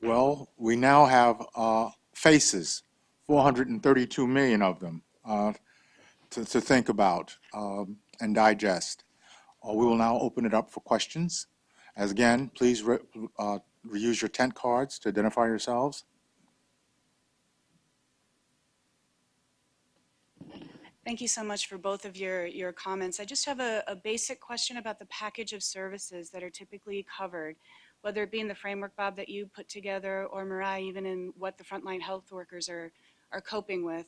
Well, we now have faces, 432 million of them to think about and digest. We will now open it up for questions. As again, please reuse your tent cards to identify yourselves. Thank you so much for both of your comments. I just have a basic question about the package of services that are typically covered, whether it be in the framework, Bob, that you put together, or Mariah, even in what the frontline health workers are coping with,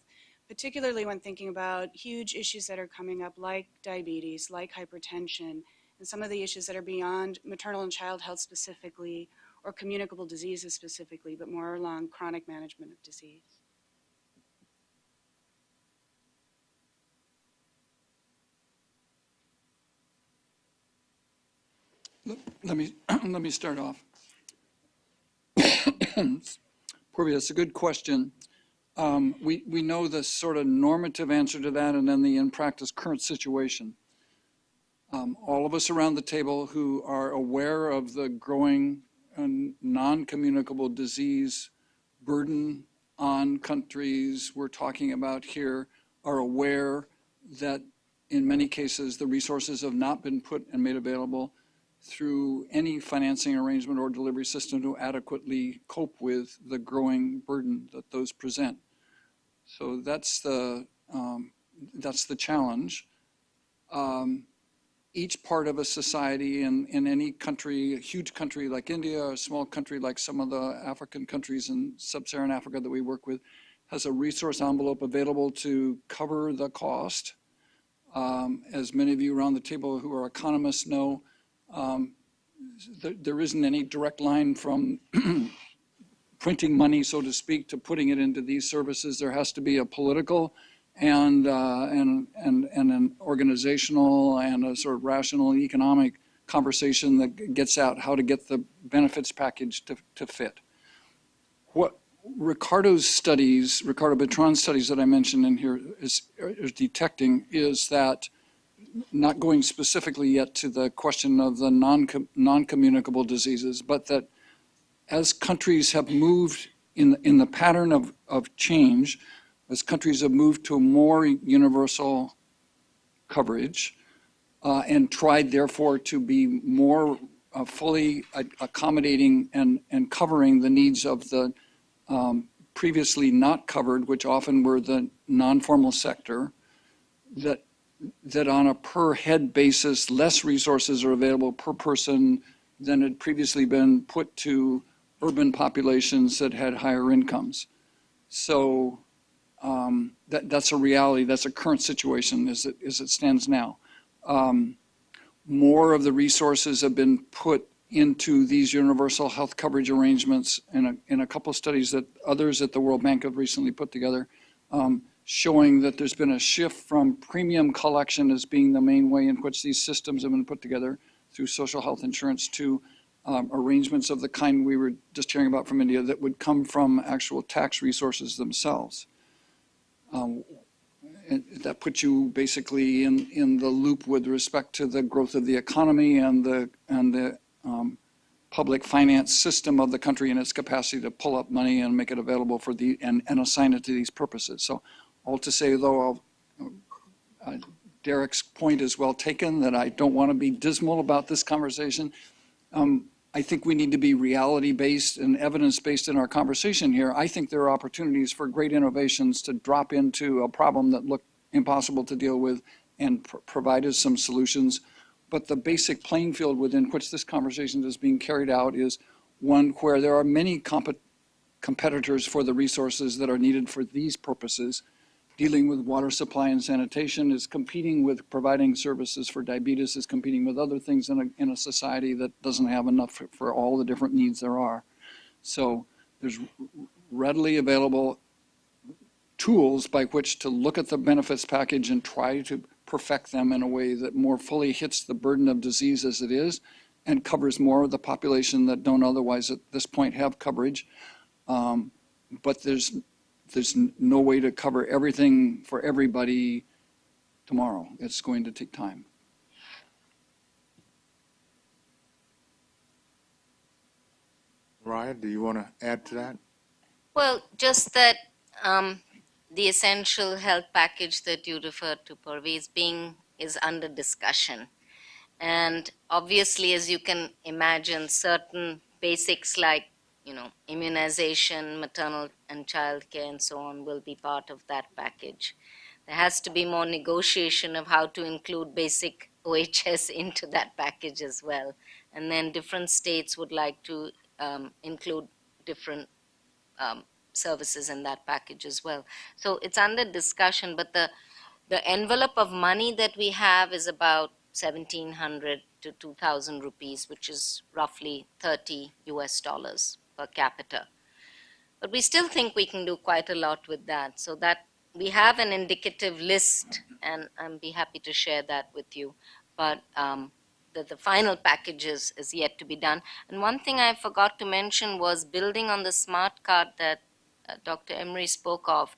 particularly when thinking about huge issues that are coming up like diabetes, like hypertension, and some of the issues that are beyond maternal and child health specifically, or communicable diseases specifically, but more along chronic management of disease. Let me start off. Corby, that's a good question. We know the sort of normative answer to that, and then the in practice current situation. All of us around the table who are aware of the growing non-communicable disease burden on countries we're talking about here are aware that in many cases the resources have not been put and made available through any financing arrangement or delivery system to adequately cope with the growing burden that those present. So that's the challenge. Each part of a society in any country, a huge country like India, a small country like some of the African countries in sub-Saharan Africa that we work with, has a resource envelope available to cover the cost. As many of you around the table who are economists know, there isn't any direct line from printing money, so to speak, to putting it into these services. There has to be a political and an organizational and a sort of rational economic conversation that gets out how to get the benefits package to fit. What Ricardo Bertrand's studies that I mentioned in here is detecting is that, not going specifically yet to the question of the non-communicable diseases, but that as countries have moved in the pattern of change, as countries have moved to more universal coverage and tried therefore to be more fully accommodating and covering the needs of the previously not covered, which often were the non-formal sector, that on a per head basis, less resources are available per person than had previously been put to urban populations that had higher incomes. So that's a reality, that's a current situation as it stands now. More of the resources have been put into these universal health coverage arrangements in a couple of studies that others at the World Bank have recently put together, showing that there's been a shift from premium collection as being the main way in which these systems have been put together through social health insurance to arrangements of the kind we were just hearing about from India that would come from actual tax resources themselves. That puts you basically in the loop with respect to the growth of the economy and the public finance system of the country and its capacity to pull up money and make it available for and assign it to these purposes. So all to say, though, Derek's point is well taken, that I don't want to be dismal about this conversation. I think we need to be reality-based and evidence-based in our conversation here. I think there are opportunities for great innovations to drop into a problem that looked impossible to deal with and provide us some solutions. But the basic playing field within which this conversation is being carried out is one where there are many competitors for the resources that are needed for these purposes. Dealing with water supply and sanitation is competing with providing services for diabetes, is competing with other things in a society that doesn't have enough for all the different needs there are. So there's readily available tools by which to look at the benefits package and try to perfect them in a way that more fully hits the burden of disease as it is and covers more of the population that don't otherwise at this point have coverage. But there's no way to cover everything for everybody tomorrow. It's going to take time. Mariah, do you want to add to that? Well, just that the essential health package that you referred to, Purvi, is under discussion. And obviously, as you can imagine, certain basics like, immunization, maternal and child care, and so on will be part of that package. There has to be more negotiation of how to include basic OHS into that package as well. And then different states would like to include different services in that package as well. So it's under discussion, but the envelope of money that we have is about 1,700 to 2,000 rupees, which is roughly $30 per capita. But we still think we can do quite a lot with that. So that we have an indicative list, and I'll be happy to share that with you. But the final package is yet to be done. And one thing I forgot to mention was building on the smart card that Dr. Emery spoke of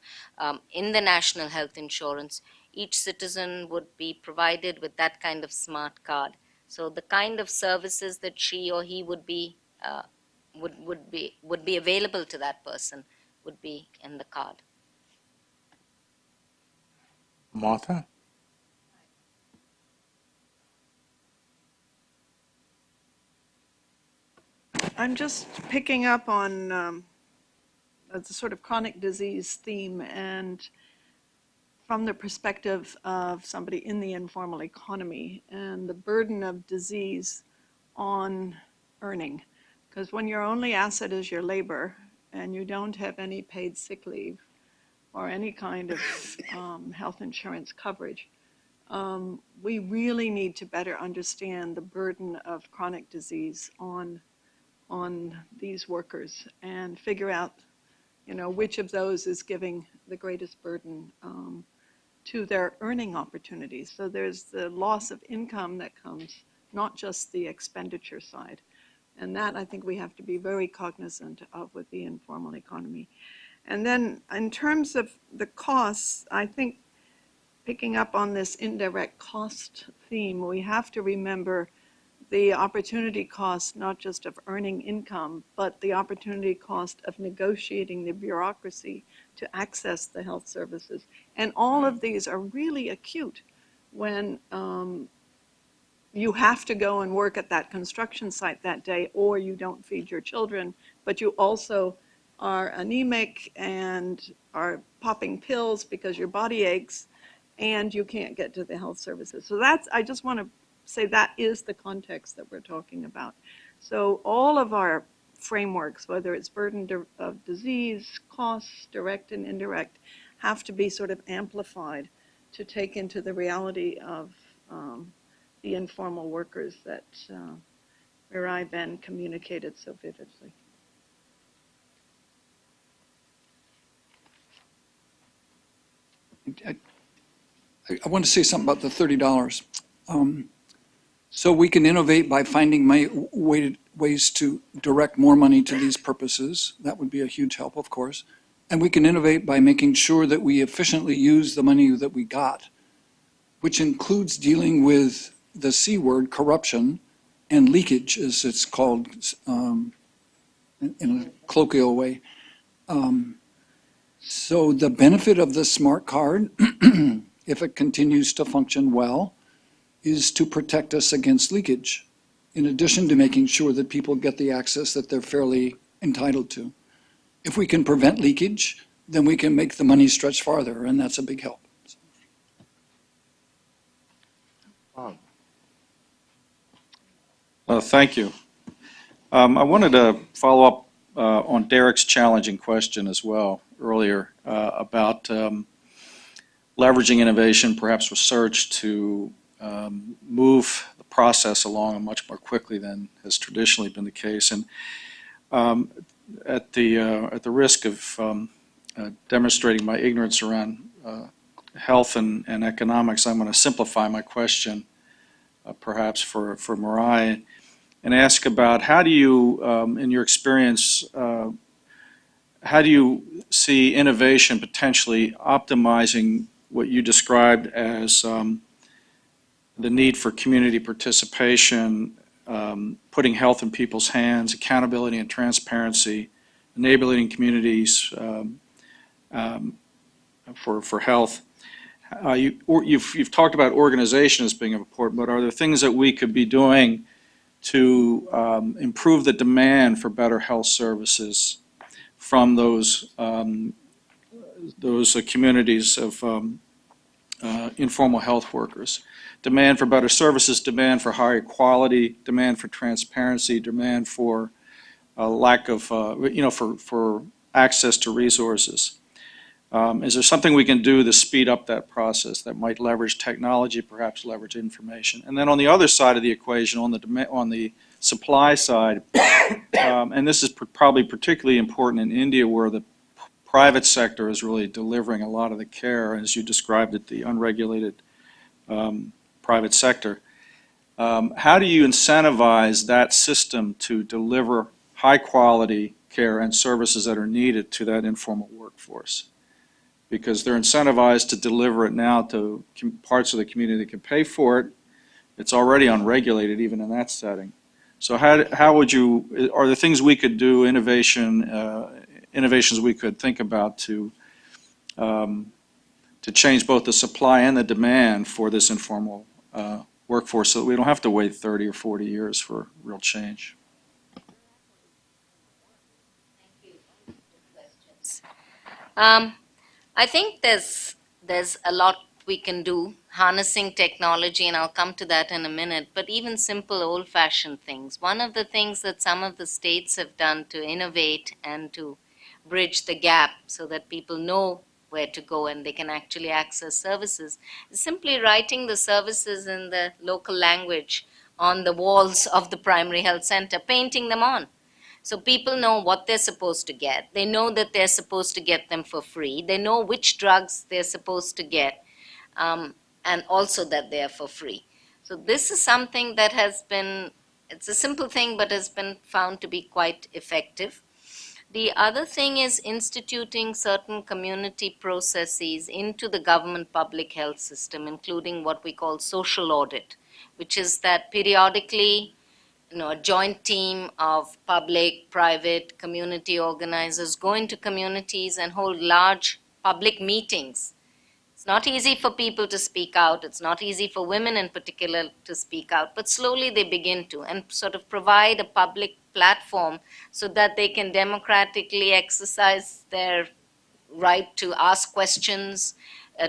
in the national health insurance. Each citizen would be provided with that kind of smart card. So the kind of services that she or he would be available to that person would be in the card. Martha? I'm just picking up on the sort of chronic disease theme, and from the perspective of somebody in the informal economy and the burden of disease on earning. Because when your only asset is your labor and you don't have any paid sick leave or any kind of health insurance coverage, we really need to better understand the burden of chronic disease on these workers and figure out, which of those is giving the greatest burden to their earning opportunities. So there's the loss of income that comes, not just the expenditure side. And that I think we have to be very cognizant of with the informal economy. And then in terms of the costs, I think picking up on this indirect cost theme, we have to remember the opportunity cost, not just of earning income, but the opportunity cost of negotiating the bureaucracy to access the health services. And all of these are really acute when you have to go and work at that construction site that day, or you don't feed your children, but you also are anemic and are popping pills because your body aches and you can't get to the health services. So I just want to say that is the context that we're talking about. So all of our frameworks, whether it's burden of disease, costs, direct and indirect, have to be sort of amplified to take into the reality of the informal workers that Mirai Ben communicated so vividly. I want to say something about the $30. So we can innovate by finding ways to direct more money to these purposes. That would be a huge help, of course. And we can innovate by making sure that we efficiently use the money that we got, which includes dealing with the C word, corruption, and leakage, as it's called in a colloquial way. So the benefit of the smart card, if it continues to function well, is to protect us against leakage, in addition to making sure that people get the access that they're fairly entitled to. If we can prevent leakage, then we can make the money stretch farther, and that's a big help. Thank you. I wanted to follow up on Derek's challenging question as well earlier about leveraging innovation, perhaps research, to move the process along much more quickly than has traditionally been the case. And at the risk of demonstrating my ignorance around health and economics, I'm going to simplify my question, perhaps for Mirai, and ask about how do you, in your experience, how do you see innovation potentially optimizing what you described as the need for community participation putting health in people's hands, accountability and transparency, enabling communities for health. You've talked about organization as being important, but are there things that we could be doing to improve the demand for better health services from those communities of informal health workers? Demand for better services, demand for higher quality, demand for transparency, demand for lack of, for access to resources. Is there something we can do to speed up that process that might leverage technology, perhaps leverage information? And then on the other side of the equation, on the supply side, and this is probably particularly important in India, where the private sector is really delivering a lot of the care, as you described it, the unregulated private sector. How do you incentivize that system to deliver high-quality care and services that are needed to that informal workforce? Because they're incentivized to deliver it now to parts of the community that can pay for it. It's already unregulated even in that setting. So how would you, are there things we could do, innovations we could think about to change both the supply and the demand for this informal workforce so that we don't have to wait 30 or 40 years for real change? I think there's a lot we can do, harnessing technology, and I'll come to that in a minute, but even simple old-fashioned things. One of the things that some of the states have done to innovate and to bridge the gap so that people know where to go and they can actually access services is simply writing the services in the local language on the walls of the primary health center, painting them on. So people know what they're supposed to get. They know that they're supposed to get them for free. They know which drugs they're supposed to get, and also that they're for free. So this is something that has been, it's a simple thing, but has been found to be quite effective. The other thing is instituting certain community processes into the government public health system, including what we call social audit, which is that periodically a joint team of public, private, community organizers go into communities and hold large public meetings. It's not easy for people to speak out. It's not easy for women in particular to speak out, but slowly they begin to, and sort of provide a public platform so that they can democratically exercise their right to ask questions,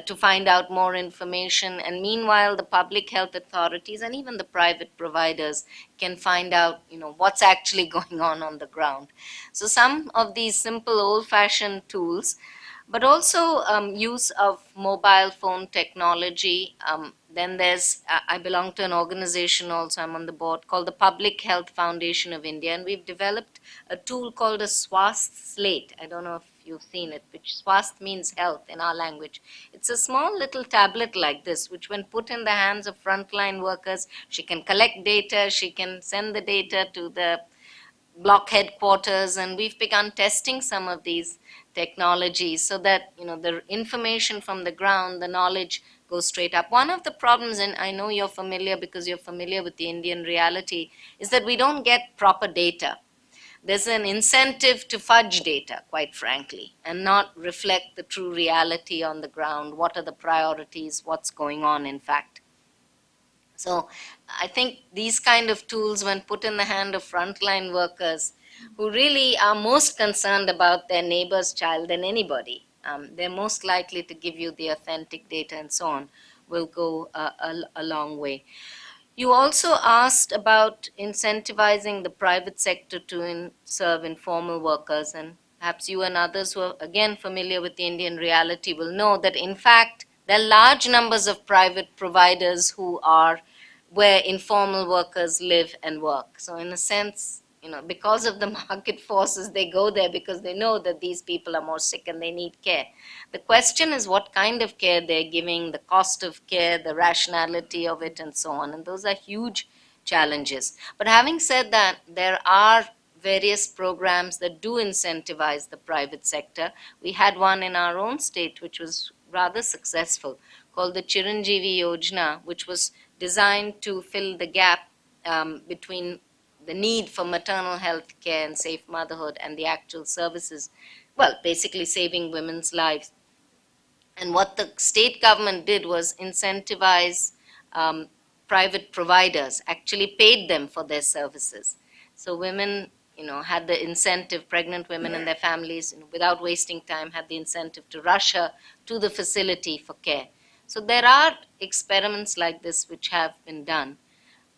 to find out more information, and meanwhile the public health authorities and even the private providers can find out what's actually going on the ground. So some of these simple old-fashioned tools, but also use of mobile phone technology. Then there's, I belong to an organization also, I'm on the board, called the Public Health Foundation of India, and we've developed a tool called a Swasth Slate. I don't know if you've seen it, which Swasth means health in our language. It's a small little tablet like this, which when put in the hands of frontline workers, she can collect data, she can send the data to the block headquarters, and we've begun testing some of these technologies so that the information from the ground, the knowledge goes straight up. One of the problems, and I know you're familiar because you're familiar with the Indian reality, is that we don't get proper data. There's an incentive to fudge data, quite frankly, and not reflect the true reality on the ground. What are the priorities? What's going on, in fact? So I think these kind of tools, when put in the hand of frontline workers who really are most concerned about their neighbor's child than anybody, they're most likely to give you the authentic data and so on, will go a long way. You also asked about incentivizing the private sector to serve informal workers, and perhaps you and others who are again familiar with the Indian reality will know that in fact there are large numbers of private providers who are where informal workers live and work. So in a sense, because of the market forces, they go there because they know that these people are more sick and they need care. The question is what kind of care they're giving, the cost of care, the rationality of it, and so on. And those are huge challenges. But having said that, there are various programs that do incentivize the private sector. We had one in our own state which was rather successful, called the Chiranjeevi Yojana, which was designed to fill the gap between the need for maternal health care and safe motherhood and the actual services, well, basically saving women's lives. And what the state government did was incentivize private providers, actually paid them for their services. So women, had the incentive, pregnant women and their families, without wasting time, had the incentive to rush her to the facility for care. So there are experiments like this which have been done.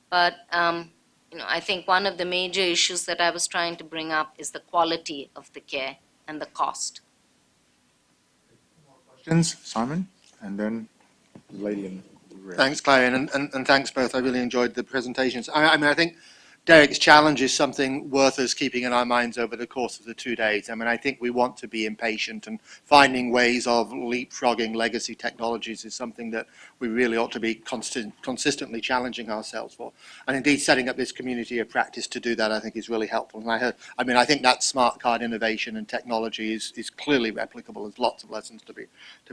But I think one of the major issues that I was trying to bring up is the quality of the care and the cost. Questions, Simon? And then the lady in red. Thanks, Clarion, and thanks both. I really enjoyed the presentations. I mean, I think Derek's challenge is something worth us keeping in our minds over the course of the 2 days. I mean, I think we want to be impatient, and finding ways of leapfrogging legacy technologies is something that we really ought to be consistently challenging ourselves for. And indeed, setting up this community of practice to do that, I think, is really helpful. And I think that smart card innovation and technology is clearly replicable. There's lots of lessons to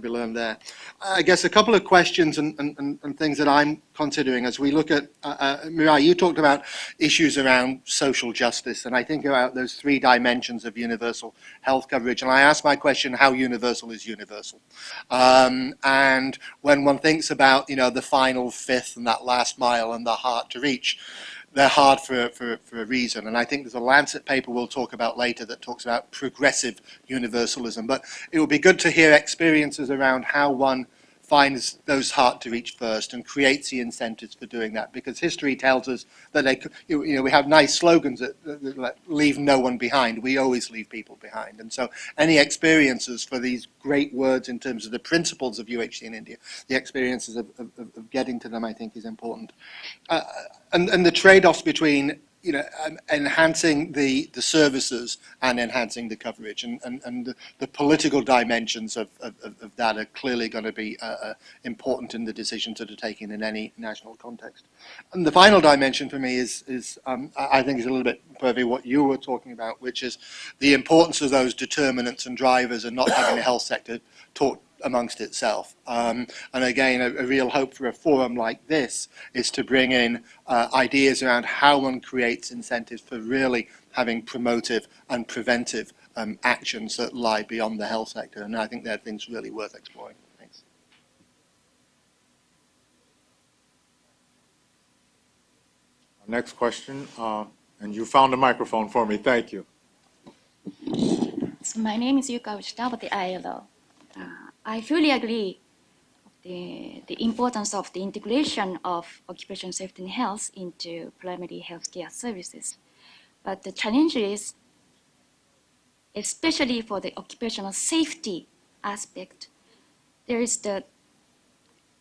be learned there. I guess a couple of questions and things that I'm considering as we look at, Mirai, you talked about issues around social justice, and I think about those 3 dimensions of universal health coverage, and I ask my question, how universal is universal? And when one thinks about, the final fifth and that last mile and the hard to reach, they're hard for a reason. And I think there's a Lancet paper we'll talk about later that talks about progressive universalism. But it would be good to hear experiences around how one finds those hard to reach first and creates the incentives for doing that, because history tells us that we have nice slogans that leave no one behind. We always leave people behind. And so any experiences for these great words in terms of the principles of UHC in India, the experiences of getting to them, I think, is important. And the trade-offs between enhancing the services and enhancing the coverage, and the political dimensions of that are clearly going to be important in the decisions that are taken in any national context. And the final dimension for me is I think is a little bit, Purvi, what you were talking about, which is the importance of those determinants and drivers and not having the health sector talk amongst itself. And again, a real hope for a forum like this is to bring in ideas around how one creates incentives for really having promotive and preventive actions that lie beyond the health sector. And I think they're things really worth exploring. Thanks. Next question, and you found a microphone for me. Thank you. So my name is Yuka Uchida of the ILO. I fully agree with the importance of the integration of occupational safety and health into primary healthcare services. But the challenge is, especially for the occupational safety aspect, there is the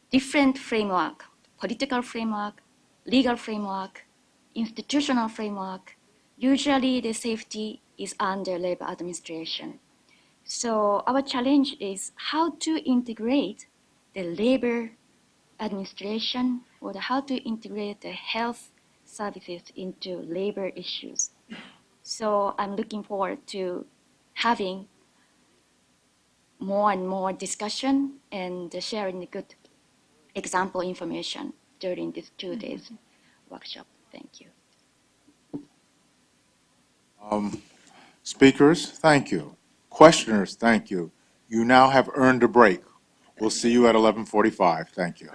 different framework, political framework, legal framework, institutional framework. Usually the safety is under labor administration. So our challenge is how to integrate the labor administration or how to integrate the health services into labor issues. So I'm looking forward to having more and more discussion and sharing the good example information during this 2 days workshop. Thank you. Speakers, thank you. Questioners, thank you. You now have earned a break. We'll see you at 11:45. Thank you.